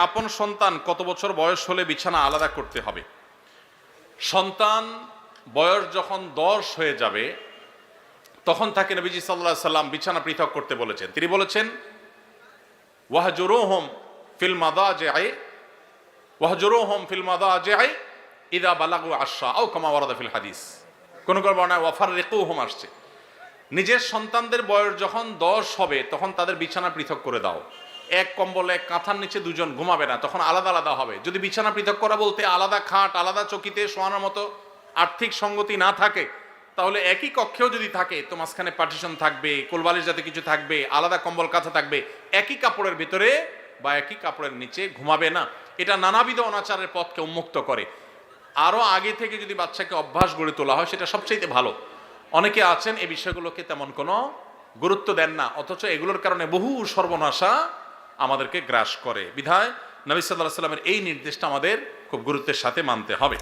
আপন সন্তান কত বছর বয়স হলে বিছানা আলাদা করতে হবে? সন্তান বয়স যখন 10 হয়ে যাবে তখন তাকে নবীজি সাল্লাল্লাহু আলাইহি সাল্লাম বিছানা পৃথক করতে বলেছেন। তিনি বলেছেন ওয়াহজুরুহুম ফিল মাদাজি'i ইযা বালাগু আশরা আও কামা ওয়ারাদা ফিল হাদিস। কোন কোন বর্ণনায় ওয়াফাররিকুহুম আসছে। নিজের সন্তানদের বয়স যখন 10 হবে তখন তাদের বিছানা পৃথক করে দাও। এক কম্বলে কাঁথার নিচে দুজন ঘুমাবে না, তখন আলাদা আলাদা হবে। যদি বিছানা পৃথক করা বলতে আলাদা খাট, আলাদা চকিতে শোয়ানোর মতো আর্থিক সঙ্গতি না থাকে, তাহলে একই কক্ষেও যদি থাকে তো মাঝখানে পার্টিশন থাকবে, কোলবালিশ যাতে কিছু থাকবে, আলাদা কম্বল কাঁথা থাকবে, একই কাপড়ের ভিতরে বা একই কাপড়ের নিচে ঘুমাবে না। এটা নানাবিধ অনাচারের পথকে উন্মুক্ত করে। আরো আগে থেকে যদি বাচ্চাকে অভ্যাস গড়ে তোলা হয় সেটা সবচেয়ে ভালো। অনেকে আছেন এই বিষয়গুলোকে তেমন কোনো গুরুত্ব দেন না, অথচ এগুলোর কারণে বহু সর্বনাশা আমাদেরকে গ্রাস করে। বিধায় নবী সাল্লাল্লাহু আলাইহি ওয়াসাল্লামের এই নির্দেশটা আমাদের খুব গুরুত্বের সাথে মানতে হবে।